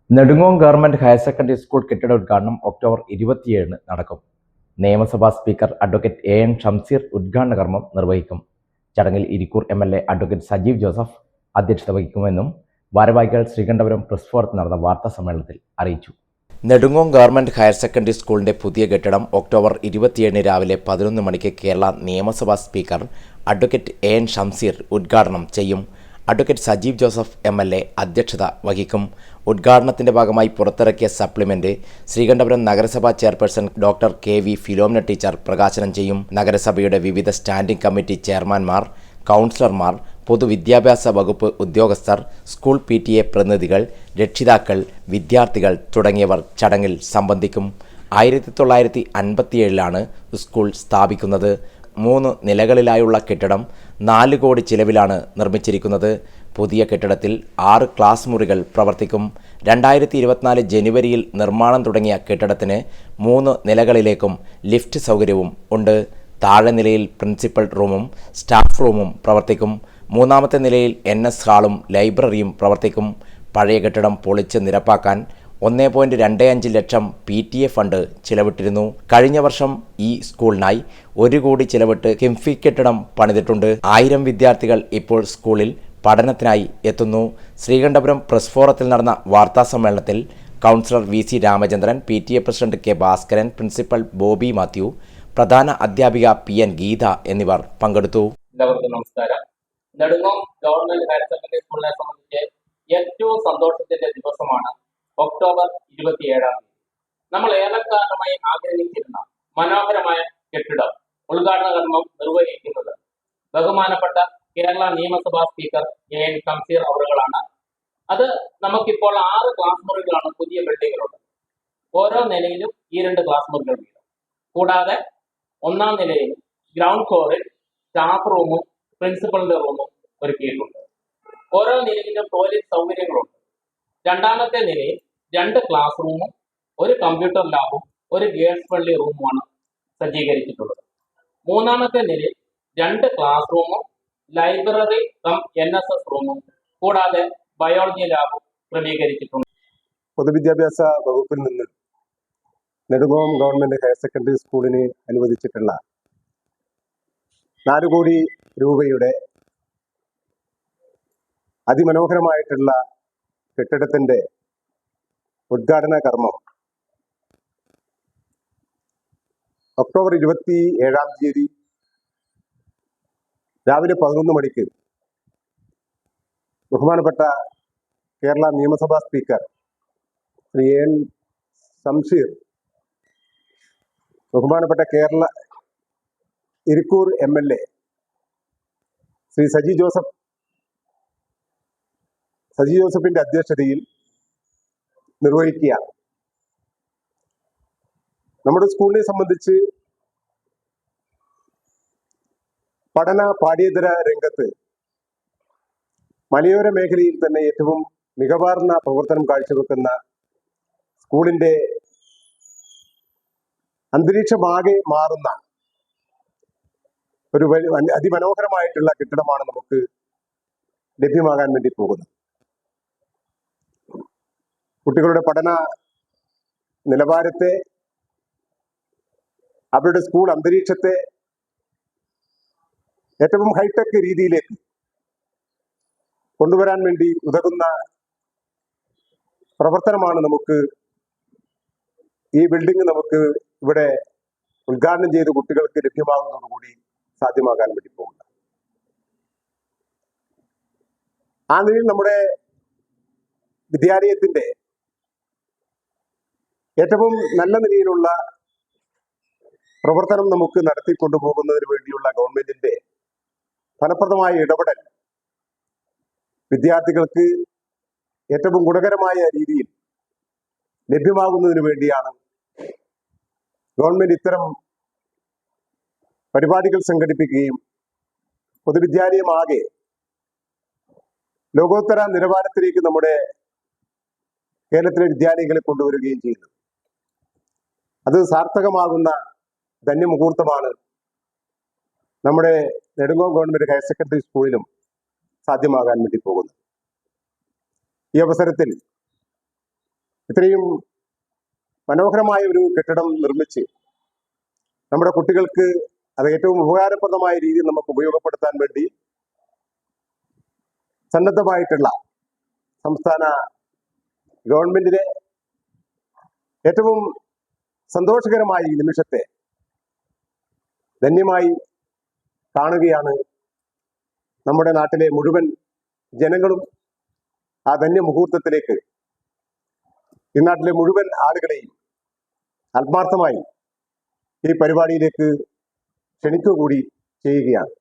Nedungome government higher secondary school കെട്ടിട ഉദ്ഘാടനം October 27 നടക്കും. നിയമസഭാ സ്പീക്കർ അഡ്വക്കേറ്റ് എൻ ഷംസീർ ഉദ്ഘാടന കർമ്മം നിർവഹിക്കും. ചടങ്ങിൽ Irikkur MLA advocate Sajeev Joseph അധ്യക്ഷത വഹിക്കുമെന്നും ഭാരവാഹികൾ ശ്രീകണ്ഠപുരം പ്രസ് ഫോറത്തിൽ നടന്ന വാർത്താ സമ്മേളനത്തിൽ അറിയിച്ചു. നെടുങ്ങോം ഗവൺമെന്റ് ഹയർ സെക്കൻഡറി സ്കൂളിന്റെ പുതിയ കെട്ടിടം ഒക്ടോബർ 27 രാവിലെ 11 മണിക്ക് കേരള നിയമസഭാ സ്പീക്കർ അഡ്വക്കേറ്റ് എൻ ഷംസീർ ഉദ്ഘാടനം ചെയ്യും. അഡ്വക്കേറ്റ് സജീവ് ജോസഫ് എംഎൽഎ അധ്യക്ഷത വഹിക്കും. ഉദ്ഘാടനത്തിന്റെ ഭാഗമായി പുറത്തിറക്കിയ സപ്ലിമെന്റ് ശ്രീകണ്ഠപുരം നഗരസഭാ chairperson doctor K V. Philomina teacher പ്രകാശനം ചെയ്യും. നഗരസഭയുടെ വിവിധ സ്റ്റാൻഡിംഗ് കമ്മിറ്റി ചെയർമാൻമാർ, കൗൺസിലർമാർ, പൊതുവിദ്യാഭ്യാസ വകുപ്പ് ഉദ്യോഗസ്ഥർ, സ്കൂൾ PTA പ്രതിനിധികൾ, രക്ഷിതാക്കൾ, വിദ്യാർത്ഥികൾ തുടങ്ങിയവർ ചടങ്ങിൽ സംബന്ധിക്കും. 1957 സ്കൂൾ സ്ഥാപിക്കുന്നത്. 3 നിലകളിലായുള്ള കെട്ടിടം 4 കോടി ചിലവിലാണ് നിർമ്മിച്ചിരിക്കുന്നത്. പുതിയ കെട്ടിടത്തിൽ 6 ക്ലാസ് മുറികൾ പ്രവർത്തിക്കും. 2024 ജനുവരിയിൽ നിർമ്മാണം തുടങ്ങിയ കെട്ടിടത്തിന് 3 നിലകളിലേക്കും ലിഫ്റ്റ് സൗകര്യവും ഉണ്ട്. താഴെ നിലയിൽ പ്രിൻസിപ്പൽ റൂമും സ്റ്റാഫ് റൂമും പ്രവർത്തിക്കും. 3ാമത്തെ നിലയിൽ NS ഹാളും ലൈബ്രറിയും പ്രവർത്തിക്കും. പഴയ കെട്ടിടം പൊളിച്ച് നിരപ്പാക്കാൻ 1.25 ലക്ഷം PTA ഫണ്ട് ചിലവിട്ടിരുന്നു. കഴിഞ്ഞ വർഷം ഈ സ്കൂളിനായി 1 കോടി ചിലവിട്ട് കിംഫി കെട്ടിടം പണിതിട്ടുണ്ട്. 1000 വിദ്യാർത്ഥികൾ ഇപ്പോൾ സ്കൂളിൽ പഠനത്തിനായി എത്തുന്നു. ശ്രീകണ്ഠപുരം പ്രസ് ഫോറത്തിൽ നടന്ന വാർത്താ സമ്മേളനത്തിൽ councillor VC Ramachandran, PTA president K. Bhaskaran, principal Bobby Mathew, പ്രധാന അധ്യാപിക PN ഗീത എന്നിവർ പങ്കെടുത്തു. എല്ലാവർക്കും നമസ്കാരം. നെടുങ്ങോം ഗവൺമെന്റ് ഹയർ സെക്കൻഡറി സ്കൂളിനെ സംബന്ധിച്ച് ഏറ്റവും സന്തോഷത്തിന്റെ ദിവസമാണ് ഒക്ടോബർ 27. നമ്മൾ ഏറെക്കാലമായി ആഗ്രഹിച്ചിരുന്ന മനോഹരമായ കെട്ടിടം ഉദ്ഘാടന കർമ്മം നിർവഹിക്കുന്നത് ബഹുമാനപ്പെട്ട കേരള നിയമസഭാ സ്പീക്കർ എൻ ഷംസീർ അവറുകളാണ്. അത് നമുക്കിപ്പോൾ 6 ക്ലാസ് മുറികളാണ് പുതിയ ബിൽഡിങ്ങിലുള്ളത്. ഓരോ നിലയിലും 2 ക്ലാസ് മുറികൾ വീതം. കൂടാതെ 1ാം നിലയിൽ ഗ്രൗണ്ട് ഫ്ലോറിൽ സ്റ്റാഫ് റൂമും പ്രിൻസിപ്പലിന്റെ റൂമും ഒരുക്കിയിട്ടുണ്ട്. ഓരോ നിലയിലും ടോയ്ലറ്റ് സൗകര്യങ്ങളുണ്ട്. 2ാമത്തെ നിലയിൽ 2 ക്ലാസ് റൂമും 1 കമ്പ്യൂട്ടർ ലാബും 1 ഗേൾസ് പള്ളി റൂമുമാണ് സജ്ജീകരിച്ചിട്ടുള്ളത്. 3ാമത്തെ നിലയിൽ 2 ക്ലാസ് റൂമും ലൈബ്രറി NSS റൂമും കൂടാതെ ബയോളജി ലാബും ക്രമീകരിച്ചിട്ടുണ്ട്. പൊതുവിദ്യാഭ്യാസ വകുപ്പിൽ നിന്ന് നെടുങ്ങോം ഗവൺമെന്റ് ഹയർ സെക്കൻഡറി സ്കൂളിന് അനുവദിച്ചിട്ടുള്ള 4 കോടി രൂപയുടെ അതിമനോഹരമായിട്ടുള്ള കെട്ടിടത്തിന്റെ ഉദ്ഘാടന കർമ്മം ഒക്ടോബർ 27 രാവിലെ 11 മണിക്ക് ബഹുമാനപ്പെട്ട കേരള നിയമസഭാ സ്പീക്കർ ശ്രീ എൻ ഷംസീർ, ബഹുമാനപ്പെട്ട കേരള ഇരിക്കൂർ MLA ശ്രീ സജീവ് ജോസഫിന്റെ അധ്യക്ഷതയിൽ നിർവഹിക്കുക. നമ്മുടെ സ്കൂളിനെ സംബന്ധിച്ച് പഠന പാഠ്യേതര രംഗത്ത് മലയോര മേഖലയിൽ തന്നെ ഏറ്റവും മികവാർന്ന പ്രവർത്തനം കാഴ്ചവെക്കുന്ന സ്കൂളിന്റെ അന്തരീക്ഷമാകെ മാറുന്ന ഒരു അതിമനോഹരമായിട്ടുള്ള കെട്ടിടമാണ് നമുക്ക് ലഭ്യമാകാൻ വേണ്ടി പോകുന്നത്. കുട്ടികളുടെ പഠന നിലവാരത്തെ, അവരുടെ സ്കൂൾ അന്തരീക്ഷത്തെ ഏറ്റവും ഹൈടെക് രീതിയിലേക്ക് കൊണ്ടുവരാൻ വേണ്ടി ഉതകുന്ന പ്രവർത്തനമാണ് നമുക്ക് ഈ ബിൽഡിംഗ് നമുക്ക് ഇവിടെ ഉദ്ഘാടനം ചെയ്ത് കുട്ടികൾക്ക് ലഭ്യമാകുന്നതോടുകൂടി സാധ്യമാകാൻ വേണ്ടി പോകുന്നത്. ആ നിലയിൽ നമ്മുടെ വിദ്യാലയത്തിന്റെ ഏറ്റവും നല്ല നിലയിലുള്ള പ്രവർത്തനം നമുക്ക് നടത്തിക്കൊണ്ടുപോകുന്നതിന് വേണ്ടിയുള്ള ഗവൺമെന്റിന്റെ ഫലപ്രദമായ ഇടപെടൽ വിദ്യാർത്ഥികൾക്ക് ഏറ്റവും ഗുണകരമായ രീതിയിൽ ലഭ്യമാകുന്നതിന് വേണ്ടിയാണ് ഗവൺമെന്റ് ഇത്തരം പരിപാടികൾ സംഘടിപ്പിക്കുകയും പൊതുവിദ്യാലയമാകെ ലോകോത്തര നിലവാരത്തിലേക്ക് നമ്മുടെ കേരളത്തിലെ വിദ്യാലയങ്ങളെ കൊണ്ടുവരികയും ചെയ്യുന്നു. അത് സാർത്ഥകമാകുന്ന ധന്യമുഹൂർത്തമാണ് നമ്മുടെ നെടുങ്ങോം ഗവൺമെന്റ് ഹയർ സെക്കൻഡറി സ്കൂളിലും സാധ്യമാകാൻ വേണ്ടി പോകുന്നത്. ഈ അവസരത്തിൽ ഇത്രയും മനോഹരമായ ഒരു കെട്ടിടം നിർമ്മിച്ച് നമ്മുടെ കുട്ടികൾക്ക് അത് ഏറ്റവും ഉപകാരപ്രദമായ രീതിയിൽ നമുക്ക് ഉപയോഗപ്പെടുത്താൻ വേണ്ടി സന്നദ്ധമായിട്ടുള്ള സംസ്ഥാന ഗവൺമെന്റിനെ ഏറ്റവും സന്തോഷകരമായ ഈ നിമിഷത്തെ ധന്യമായി കാണുകയാണ് നമ്മുടെ നാട്ടിലെ മുഴുവൻ ജനങ്ങളും. ആ ധന്യ മുഹൂർത്തത്തിലേക്ക് ഈ നാട്ടിലെ മുഴുവൻ ആളുകളെയും ആത്മാർത്ഥമായി ഈ പരിപാടിയിലേക്ക് ക്ഷണിക്കുക കൂടി ചെയ്യുകയാണ്.